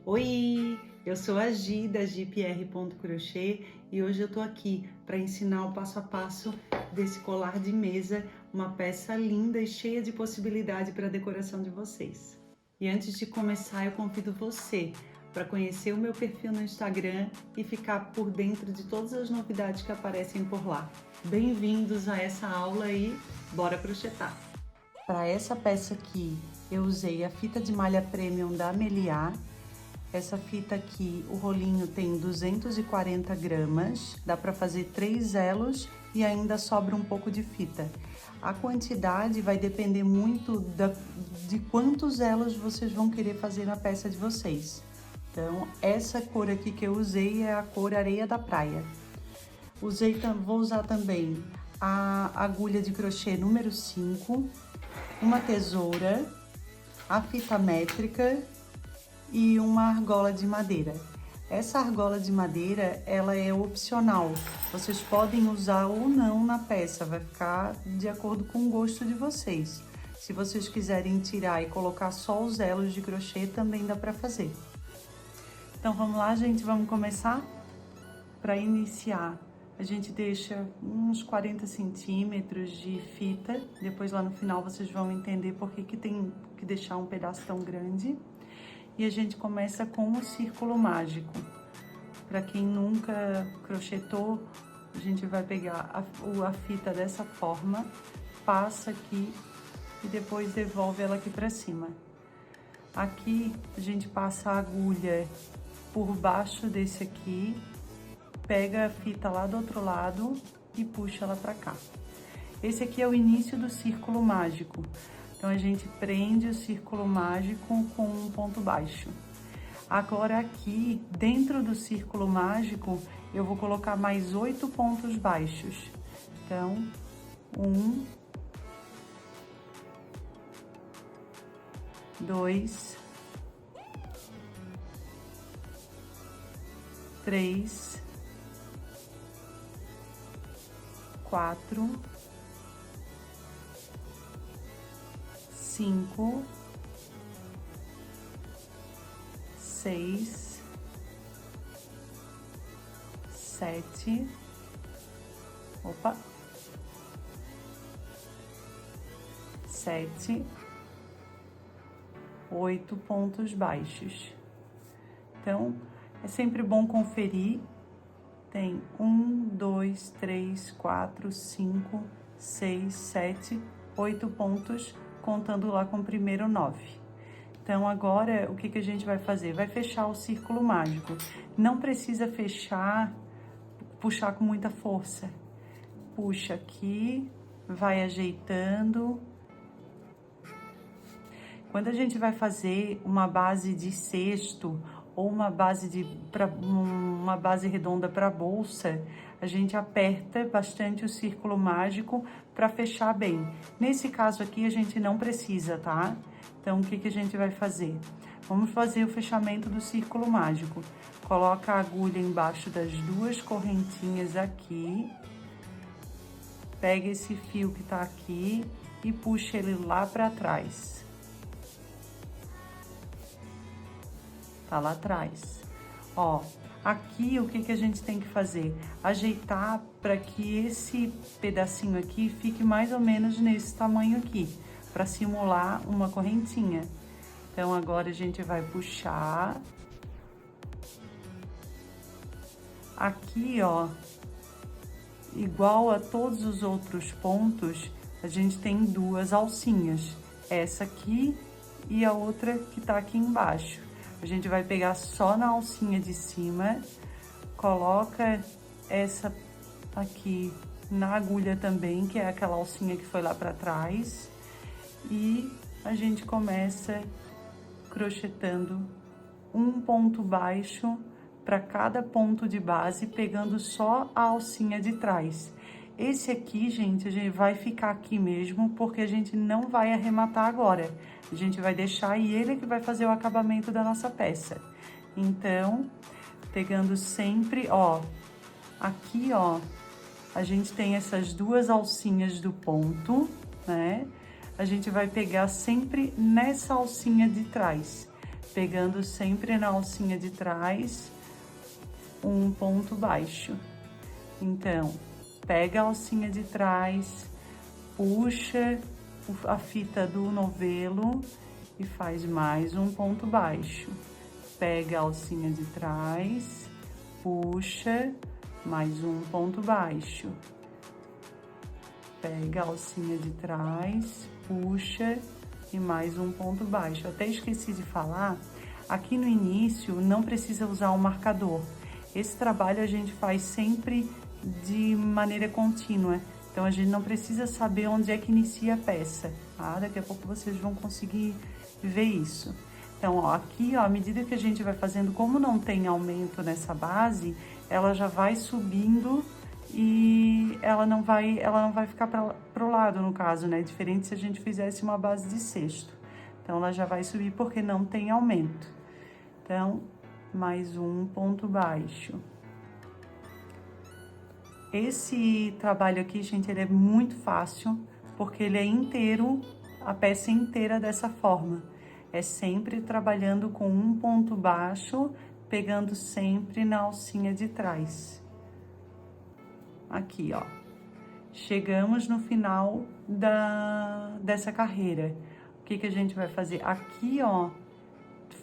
Oi, eu sou a Gi da GPR.crochê e hoje eu tô aqui para ensinar o passo a passo desse colar de mesa, uma peça linda e cheia de possibilidade para a decoração de vocês. E antes de começar, eu convido você para conhecer o meu perfil no Instagram e ficar por dentro de todas as novidades que aparecem por lá. Bem-vindos a essa aula e bora crochetar! Para essa peça aqui, eu usei a fita de malha premium da Meliá. Essa fita aqui, o rolinho tem 240 gramas, dá para fazer 3 elos e ainda sobra um pouco de fita. A quantidade vai depender muito de quantos elos vocês vão querer fazer na peça de vocês. Então, essa cor aqui que eu usei é a cor areia da praia. Vou usar também a agulha de crochê número 5, uma tesoura, a fita métrica e uma argola de madeira. Essa argola de madeira, ela é opcional. Vocês podem usar ou não na peça, vai ficar de acordo com o gosto de vocês. Se vocês quiserem tirar e colocar só os elos de crochê, também dá para fazer. Então vamos lá, gente, vamos começar? Para iniciar, a gente deixa uns 40 centímetros de fita. Depois lá no final vocês vão entender por que tem que deixar um pedaço tão grande. E a gente começa com o círculo mágico. Para quem nunca crochetou, a gente vai pegar a fita dessa forma, passa aqui e depois devolve ela aqui para cima. Aqui a gente passa a agulha por baixo desse aqui, pega a fita lá do outro lado e puxa ela para cá. Esse aqui é o início do círculo mágico. Então, a gente prende o círculo mágico com um ponto baixo. Agora, aqui, dentro do círculo mágico, eu vou colocar mais 8 pontos baixos. Então, 1, 2, 3, 4, 5, 6, 7, 7, 8 pontos baixos. Então, é sempre bom conferir. Tem 1, 2, 3, 4, 5, 6, 7, 8 pontos, contando lá com o primeiro 9. Então, agora, o que a gente vai fazer? Vai fechar o círculo mágico. Não precisa fechar, puxar com muita força. Puxa aqui, vai ajeitando. Quando a gente vai fazer uma base de cesto ou uma base redonda para bolsa, a gente aperta bastante o círculo mágico para fechar bem. Nesse caso aqui, a gente não precisa, tá? Então, o que a gente vai fazer? Vamos fazer o fechamento do círculo mágico. Coloca a agulha embaixo das duas correntinhas aqui. Pega esse fio que tá aqui e puxa ele lá para trás. Tá lá atrás. Ó, aqui o que a gente tem que fazer? Ajeitar para que esse pedacinho aqui fique mais ou menos nesse tamanho aqui, para simular uma correntinha. Então, agora a gente vai puxar. Aqui, ó, igual a todos os outros pontos, a gente tem duas alcinhas. Essa aqui e a outra que tá aqui embaixo. A gente vai pegar só na alcinha de cima, coloca essa aqui na agulha também, que é aquela alcinha que foi lá para trás, e a gente começa crochetando um ponto baixo para cada ponto de base, pegando só a alcinha de trás. Esse aqui, gente, a gente vai ficar aqui mesmo, porque a gente não vai arrematar agora. A gente vai deixar e ele que vai fazer o acabamento da nossa peça. Então, pegando sempre, ó, aqui, ó, a gente tem essas duas alcinhas do ponto, né? A gente vai pegar sempre nessa alcinha de trás. pegando sempre na alcinha de trás um ponto baixo. Então, pega a alcinha de trás, puxa a fita do novelo e faz mais um ponto baixo. Pega a alcinha de trás, puxa, mais um ponto baixo. Pega a alcinha de trás, puxa e mais um ponto baixo. Eu até esqueci de falar, aqui no início não precisa usar um marcador. Esse trabalho a gente faz sempre de maneira contínua. Então, a gente não precisa saber onde é que inicia a peça, tá? Daqui a pouco vocês vão conseguir ver isso. Então, ó, aqui, ó, à medida que a gente vai fazendo, como não tem aumento nessa base, ela já vai subindo e ela não vai ficar pro lado, no caso, né? Diferente se a gente fizesse uma base de cesto. Então, ela já vai subir porque não tem aumento. Então, mais um ponto baixo. Esse trabalho aqui, gente, ele é muito fácil, porque ele é inteiro, a peça inteira dessa forma. É sempre trabalhando com um ponto baixo, pegando sempre na alcinha de trás. Aqui, ó. Chegamos no final dessa carreira. O que que a gente vai fazer? Aqui, ó,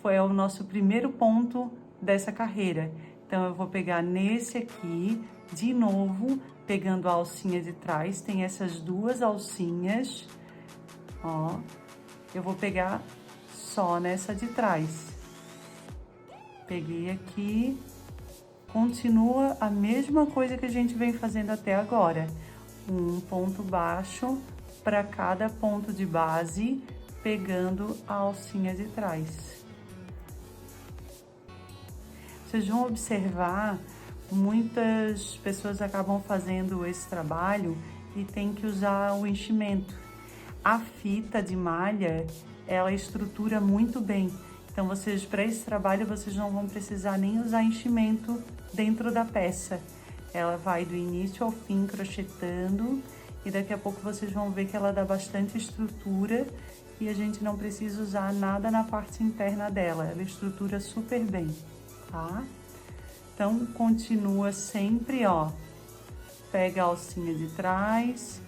foi o nosso primeiro ponto dessa carreira. Então, eu vou pegar nesse aqui, de novo, pegando a alcinha de trás, tem essas duas alcinhas, ó, eu vou pegar só nessa de trás. Peguei aqui, continua a mesma coisa que a gente vem fazendo até agora. Um ponto baixo para cada ponto de base, pegando a alcinha de trás. Vocês vão observar, muitas pessoas acabam fazendo esse trabalho e tem que usar o enchimento. A fita de malha, ela estrutura muito bem. Então, vocês, para esse trabalho, vocês não vão precisar nem usar enchimento dentro da peça. Ela vai do início ao fim crochetando e daqui a pouco vocês vão ver que ela dá bastante estrutura e a gente não precisa usar nada na parte interna dela. Ela estrutura super bem, tá? Então, continua sempre, ó, pega a alcinha de trás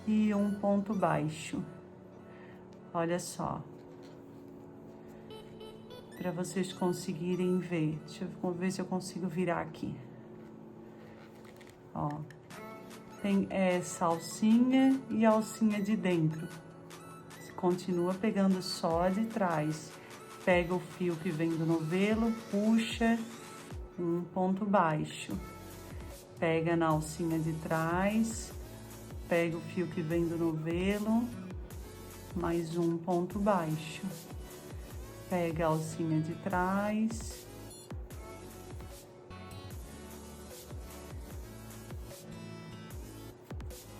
e um ponto baixo. Olha só. Para vocês conseguirem ver. Deixa eu ver se eu consigo virar aqui. Ó. Tem essa alcinha e a alcinha de dentro. Você continua pegando só de trás. Pega o fio que vem do novelo, puxa, um ponto baixo. Pega na alcinha de trás, pega o fio que vem do novelo, mais um ponto baixo. Pega a alcinha de trás.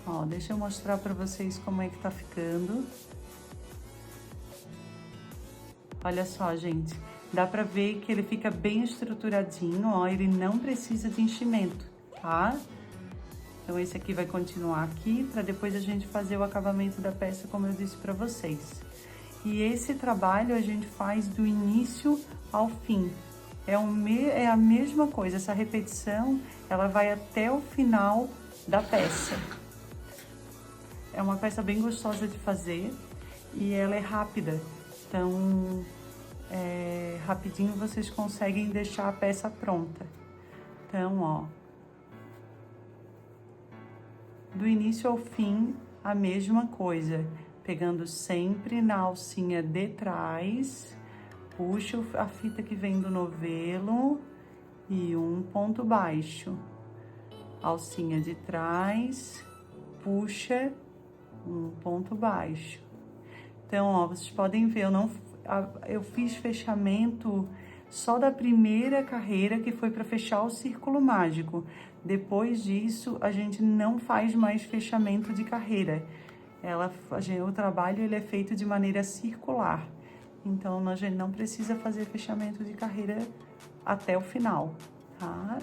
Ó, deixa eu mostrar pra vocês como é que tá ficando. Olha só, gente, dá pra ver que ele fica bem estruturadinho, ó, ele não precisa de enchimento, tá? Então, esse aqui vai continuar aqui, pra depois a gente fazer o acabamento da peça, como eu disse pra vocês. E esse trabalho a gente faz do início ao fim. É a mesma coisa, essa repetição, ela vai até o final da peça. É uma peça bem gostosa de fazer e ela é rápida. Então, rapidinho vocês conseguem deixar a peça pronta. Então, ó, do início ao fim, a mesma coisa. Pegando sempre na alcinha de trás, puxo a fita que vem do novelo e um ponto baixo. Alcinha de trás, puxa, um ponto baixo. Então, ó, vocês podem ver, eu fiz fechamento só da primeira carreira, que foi para fechar o círculo mágico. Depois disso, a gente não faz mais fechamento de carreira. O trabalho ele é feito de maneira circular. Então, a gente não precisa fazer fechamento de carreira até o final, tá?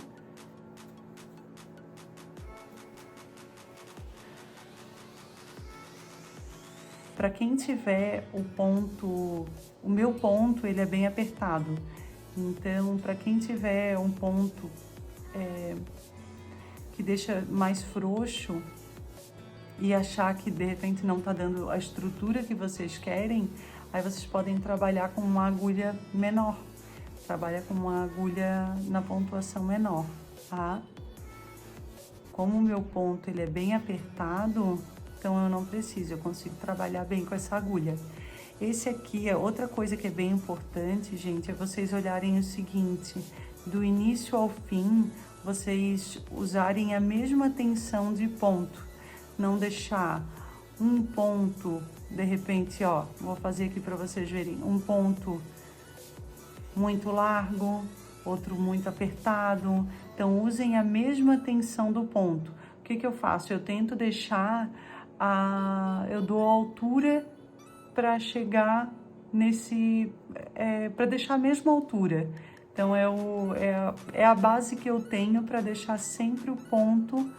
Para quem tiver o ponto o meu ponto, ele é bem apertado. Então, para quem tiver um ponto que deixa mais frouxo e achar que de repente não tá dando a estrutura que vocês querem, aí vocês podem trabalhar com uma agulha menor. Trabalha com uma agulha na pontuação menor, tá? Como o meu ponto ele é bem apertado, então eu não preciso, eu consigo trabalhar bem com essa agulha. Esse aqui é outra coisa que é bem importante, gente, é vocês olharem o seguinte, do início ao fim, vocês usarem a mesma tensão de ponto, não deixar um ponto, de repente, ó, vou fazer aqui para vocês verem, um ponto muito largo, outro muito apertado, então usem a mesma tensão do ponto. O que que eu faço? Eu tento deixar, eu dou a altura para chegar nesse, para deixar a mesma altura. Então é a base que eu tenho para deixar sempre o ponto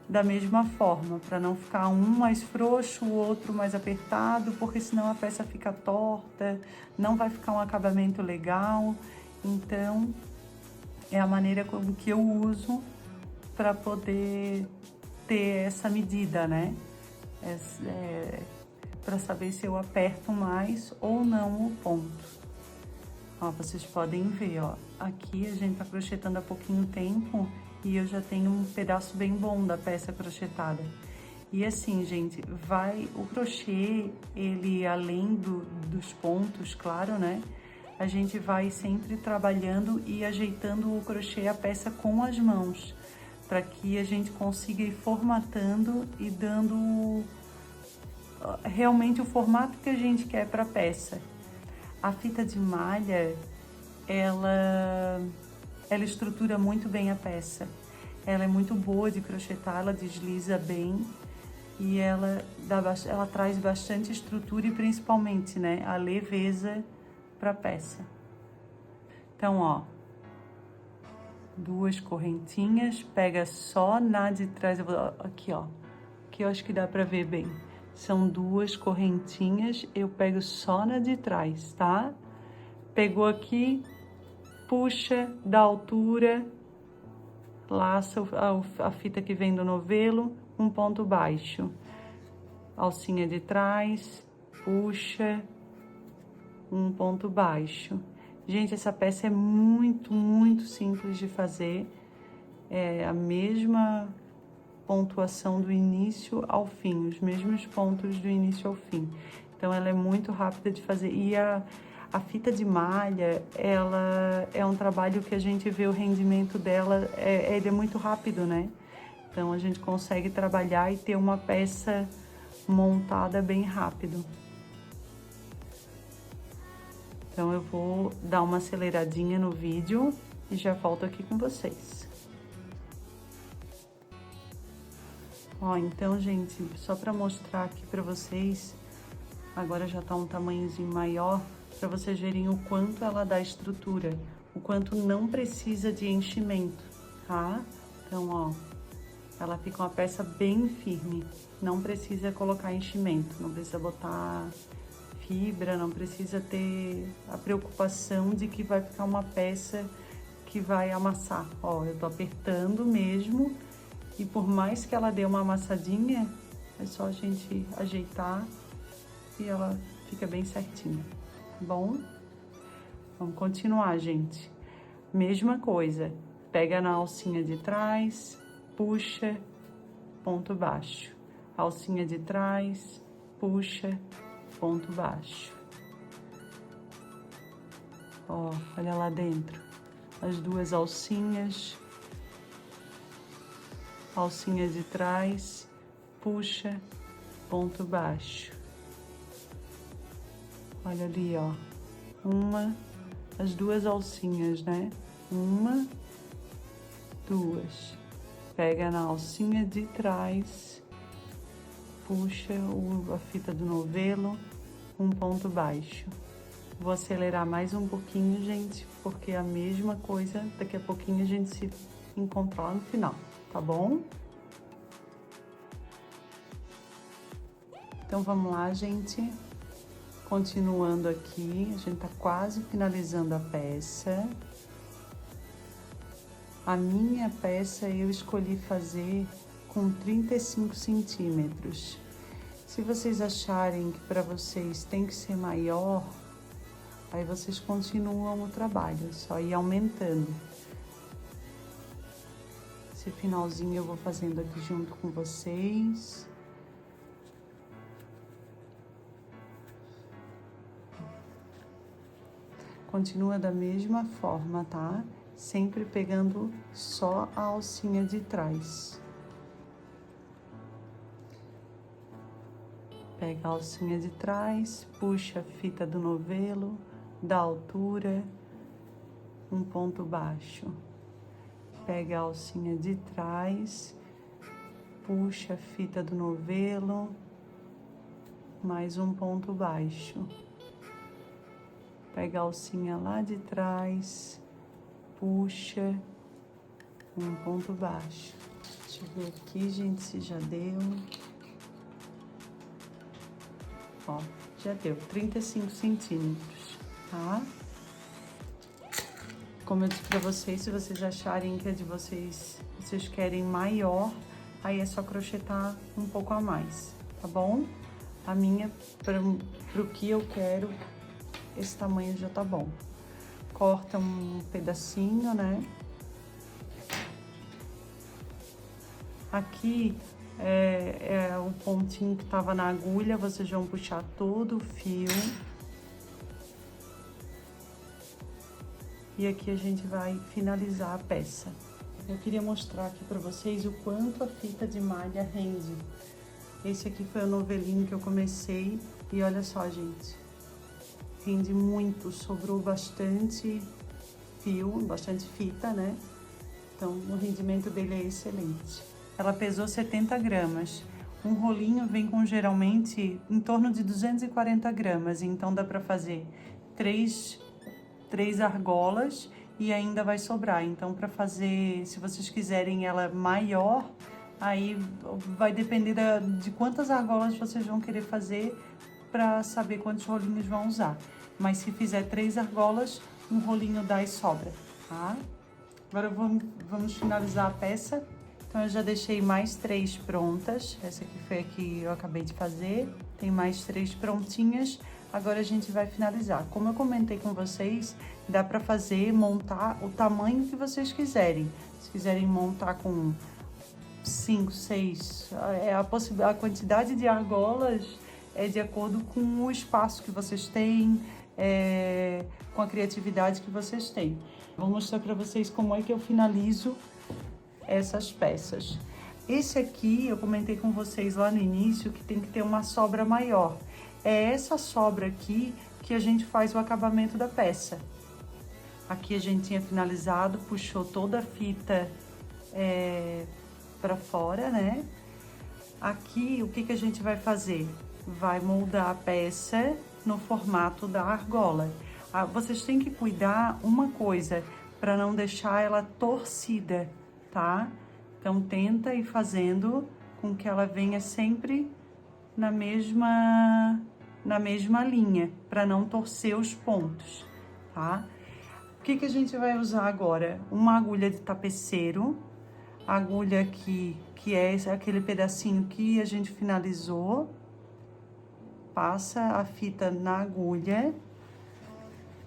da mesma forma, para não ficar um mais frouxo, o outro mais apertado, porque senão a peça fica torta, não vai ficar um acabamento legal. Então, é a maneira como que eu uso para poder ter essa medida, né? Para saber se eu aperto mais ou não o ponto. Ó, vocês podem ver, ó, aqui a gente tá crochetando há pouquinho tempo e eu já tenho um pedaço bem bom da peça crochetada. E assim, gente, o crochê, ele além dos pontos, claro, né? A gente vai sempre trabalhando e ajeitando o crochê, a peça com as mãos, para que a gente consiga ir formatando e dando realmente o formato que a gente quer para a peça. A fita de malha, ela estrutura muito bem a peça. Ela é muito boa de crochetar, ela desliza bem e ela traz bastante estrutura e principalmente, né, a leveza para a peça. Então, ó, 2 correntinhas, pega só na de trás, aqui, ó, que eu acho que dá para ver bem. São 2 correntinhas, eu pego só na de trás, tá? Pegou aqui, puxa da altura, laça a fita que vem do novelo, um ponto baixo. Alcinha de trás, puxa, um ponto baixo. Gente, essa peça é muito, muito simples de fazer. É a mesma pontuação do início ao fim, os mesmos pontos do início ao fim. Então, ela é muito rápida de fazer. E a fita de malha, ela é um trabalho que a gente vê o rendimento dela, ele é muito rápido, né? Então, a gente consegue trabalhar e ter uma peça montada bem rápido. Então, eu vou dar uma aceleradinha no vídeo e já volto aqui com vocês. Ó, então, gente, só para mostrar aqui para vocês, agora já tá um tamanhozinho maior, para vocês verem o quanto ela dá estrutura, o quanto não precisa de enchimento, tá? Então, ó, ela fica uma peça bem firme, não precisa colocar enchimento, não precisa botar fibra, não precisa ter a preocupação de que vai ficar uma peça que vai amassar. Ó, eu tô apertando mesmo. E por mais que ela dê uma amassadinha, é só a gente ajeitar e ela fica bem certinha, tá bom? Vamos continuar, gente. Mesma coisa, pega na alcinha de trás, puxa, ponto baixo. Alcinha de trás, puxa, ponto baixo. Ó, olha lá dentro, as 2 alcinhas. Alcinha de trás, puxa, ponto baixo. Olha ali, ó, as 2 alcinhas, né? 1, 2. Pega na alcinha de trás, puxa a fita do novelo, um ponto baixo. Vou acelerar mais um pouquinho, gente, porque é a mesma coisa, daqui a pouquinho a gente se encontra lá no final. Tá bom? Então, vamos lá, gente. Continuando aqui, a gente tá quase finalizando a peça. A minha peça eu escolhi fazer com 35 centímetros. Se vocês acharem que para vocês tem que ser maior, aí vocês continuam o trabalho, só ir aumentando. Esse finalzinho eu vou fazendo aqui junto com vocês. Continua da mesma forma, tá? Sempre pegando só a alcinha de trás. Pega a alcinha de trás, puxa a fita do novelo, da altura, um ponto baixo. Pega a alcinha de trás, puxa a fita do novelo, mais um ponto baixo. Pega a alcinha lá de trás, puxa, um ponto baixo. Deixa eu ver aqui, gente, se já deu. Ó, já deu 35 centímetros, tá? Como eu disse pra vocês, se vocês acharem que a de vocês querem maior, aí é só crochetar um pouco a mais, tá bom? A minha, pro que eu quero, esse tamanho já tá bom. Corta um pedacinho, né? Aqui é o pontinho que tava na agulha, vocês vão puxar todo o fio. E aqui a gente vai finalizar a peça. Eu queria mostrar aqui pra vocês o quanto a fita de malha rende. Esse aqui foi o novelinho que eu comecei e olha só, gente. Rende muito, sobrou bastante fio, bastante fita, né? Então, o rendimento dele é excelente. Ela pesou 70 gramas. Um rolinho vem com geralmente em torno de 240 gramas, então dá pra fazer três argolas e ainda vai sobrar. Então, para fazer, se vocês quiserem ela maior, aí vai depender de quantas argolas vocês vão querer fazer para saber quantos rolinhos vão usar. Mas se fizer 3 argolas, um rolinho dá e sobra, tá? Agora vamos finalizar a peça. Então, eu já deixei mais 3 prontas. Essa aqui foi a que eu acabei de fazer. Tem mais 3 prontinhas. Agora a gente vai finalizar. Como eu comentei com vocês, dá pra fazer, montar o tamanho que vocês quiserem. Se quiserem montar com 5, 6, a quantidade de argolas é de acordo com o espaço que vocês têm, com a criatividade que vocês têm. Vou mostrar pra vocês como é que eu finalizo essas peças. Esse aqui, eu comentei com vocês lá no início que tem que ter uma sobra maior. É essa sobra aqui que a gente faz o acabamento da peça. Aqui a gente tinha finalizado, puxou toda a fita pra fora, né? Aqui, o que a gente vai fazer? Vai moldar a peça no formato da argola. Vocês têm que cuidar uma coisa, para não deixar ela torcida, tá? Então, tenta ir fazendo com que ela venha sempre na mesma linha, para não torcer os pontos, tá? O que a gente vai usar agora? Uma agulha de tapeceiro, agulha aqui, que é aquele pedacinho que a gente finalizou, passa a fita na agulha.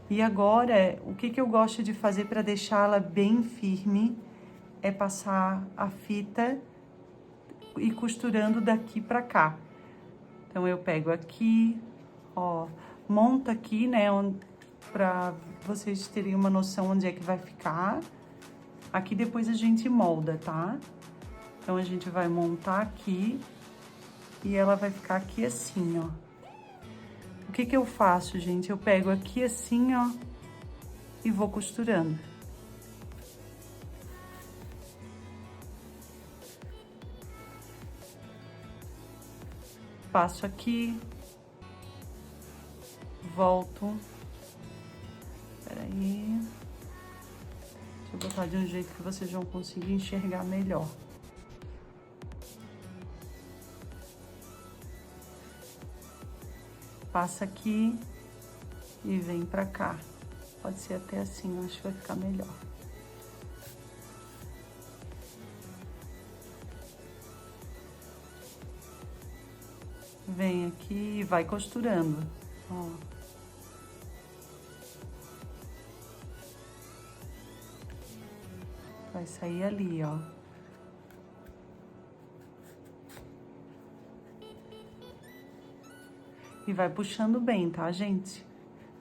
E agora, o que eu gosto de fazer para deixá-la bem firme é passar a fita e costurando daqui para cá. Então, eu pego aqui, ó, monta aqui, né, para vocês terem uma noção onde é que vai ficar. Aqui depois a gente molda, tá? Então, a gente vai montar aqui e ela vai ficar aqui assim, ó. O que eu faço, gente? Eu pego aqui assim, ó, e vou costurando. Passo aqui, volto. Peraí. Deixa eu botar de um jeito que vocês vão conseguir enxergar melhor. Passa aqui e vem pra cá. Pode ser até assim, eu acho que vai ficar melhor. Vem aqui e vai costurando, ó. Vai sair ali, ó. E vai puxando bem, tá, gente?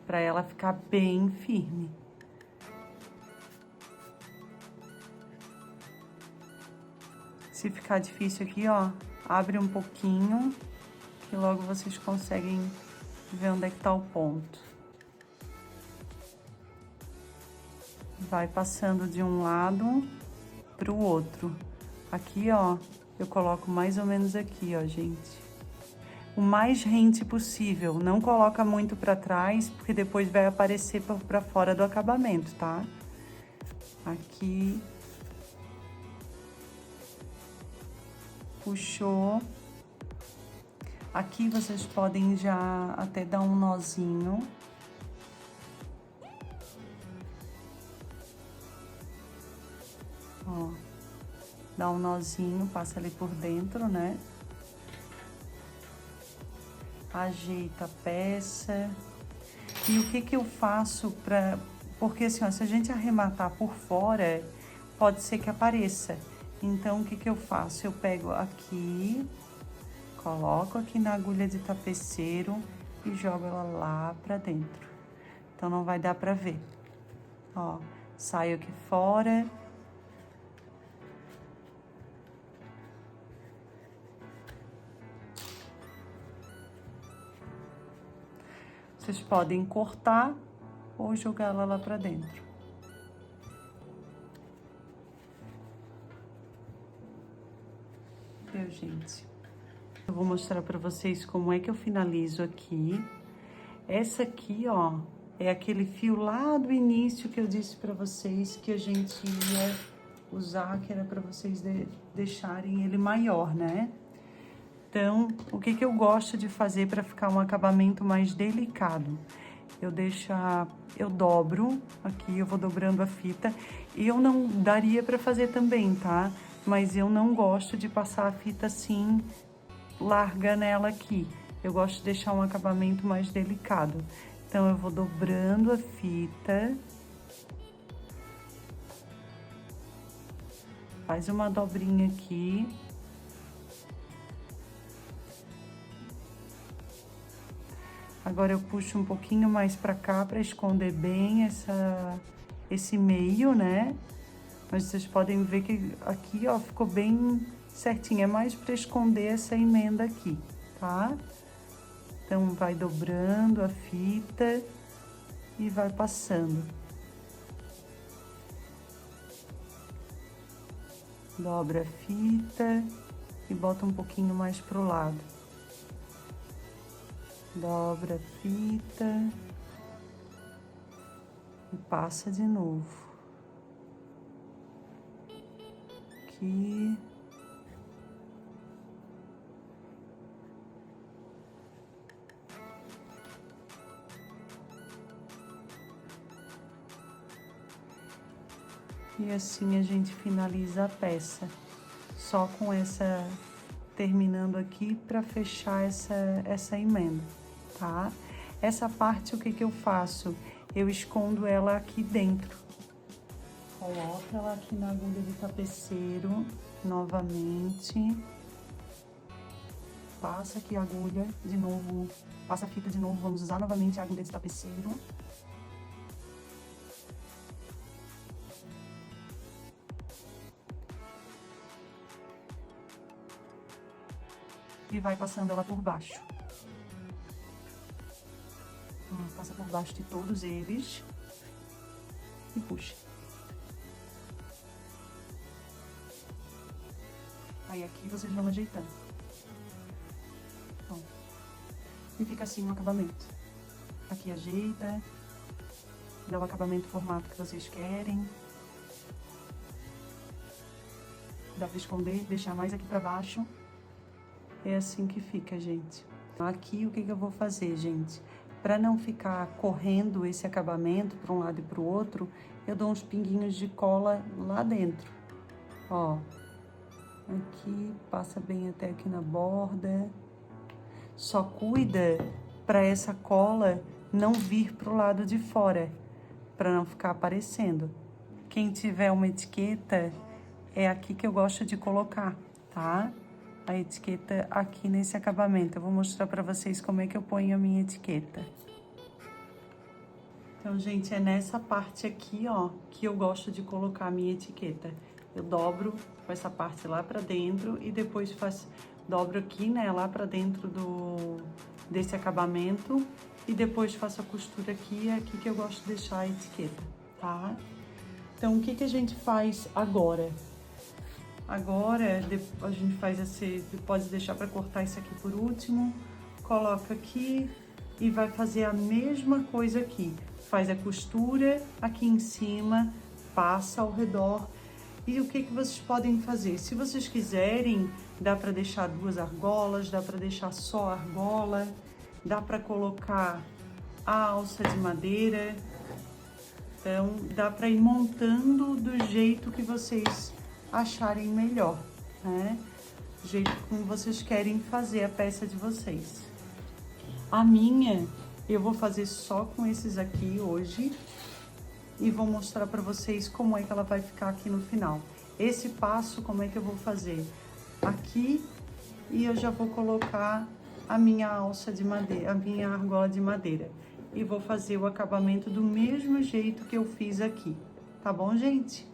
Pra ela ficar bem firme. Se ficar difícil aqui, ó, abre um pouquinho, que logo vocês conseguem ver onde é que tá o ponto. Vai passando de um lado pro outro. Aqui, ó, eu coloco mais ou menos aqui, ó, gente. O mais rente possível, não coloca muito pra trás, porque depois vai aparecer pra fora do acabamento, tá? Aqui. Puxou. Aqui vocês podem já até dar um nozinho. Ó, dá um nozinho, passa ali por dentro, né? Ajeita a peça. E o que eu faço pra... Porque assim, ó, se a gente arrematar por fora, pode ser que apareça. Então, o que eu faço? Eu pego aqui, coloco aqui na agulha de tapeceiro e jogo ela lá pra dentro. Então, não vai dar pra ver. Ó, saio aqui fora. Vocês podem cortar ou jogar ela lá pra dentro. Viu, gente? Eu vou mostrar pra vocês como é que eu finalizo aqui. Essa aqui, ó, é aquele fio lá do início que eu disse pra vocês que a gente ia usar, que era pra vocês deixarem ele maior, né? Então, o que eu gosto de fazer para ficar um acabamento mais delicado? Eu dobro aqui, eu vou dobrando a fita. E eu não daria para fazer também, tá? Mas eu não gosto de passar a fita assim, larga nela aqui. Eu gosto de deixar um acabamento mais delicado. Então, eu vou dobrando a fita. Faz uma dobrinha aqui. Agora eu puxo um pouquinho mais pra cá pra esconder bem esse meio, né? Mas vocês podem ver que aqui, ó, ficou bem certinho. É mais pra esconder essa emenda aqui, tá? Então, vai dobrando a fita e vai passando. Dobra a fita e bota um pouquinho mais pro lado. Dobra a fita e passa de novo. Aqui. E assim a gente finaliza a peça. Só com essa, terminando aqui para fechar essa emenda, tá? Essa parte, o que eu faço? Eu escondo ela aqui dentro. Coloco ela aqui na agulha de tapeceiro, novamente. Passa aqui a agulha de novo, passa a fita de novo, vamos usar novamente a agulha de tapeceiro. E vai passando ela por baixo. Passa por baixo de todos eles e puxa. Aí aqui vocês vão ajeitando. Ó. E fica assim o acabamento. Aqui ajeita, dá o acabamento, o formato que vocês querem. Dá pra esconder, deixar mais aqui pra baixo. É assim que fica, gente. Aqui o que eu vou fazer, gente? Para não ficar correndo esse acabamento para um lado e para o outro, eu dou uns pinguinhos de cola lá dentro. Ó, aqui, passa bem até aqui na borda. Só cuida para essa cola não vir pro lado de fora, para não ficar aparecendo. Quem tiver uma etiqueta, é aqui que eu gosto de colocar, tá? A etiqueta aqui nesse acabamento. Eu vou mostrar para vocês como é que eu ponho a minha etiqueta. Então, gente, é nessa parte aqui, ó, que eu gosto de colocar a minha etiqueta. Eu dobro com essa parte lá para dentro e depois dobro aqui, né, lá para dentro desse acabamento e depois faço a costura aqui, é aqui que eu gosto de deixar a etiqueta, tá? Então, o que a gente faz agora? Agora, a gente faz pode deixar para cortar isso aqui por último, coloca aqui e vai fazer a mesma coisa aqui. Faz a costura aqui em cima, passa ao redor. E o que vocês podem fazer? Se vocês quiserem, dá para deixar 2 argolas, dá para deixar só a argola, dá para colocar a alça de madeira. Então, dá para ir montando do jeito que vocês acharem melhor, né? Do jeito como vocês querem fazer a peça de vocês. A minha, eu vou fazer só com esses aqui hoje e vou mostrar para vocês como é que ela vai ficar aqui no final. Esse passo, como é que eu vou fazer? Aqui, e eu já vou colocar a minha alça de madeira, a minha argola de madeira. E vou fazer o acabamento do mesmo jeito que eu fiz aqui. Tá bom, gente?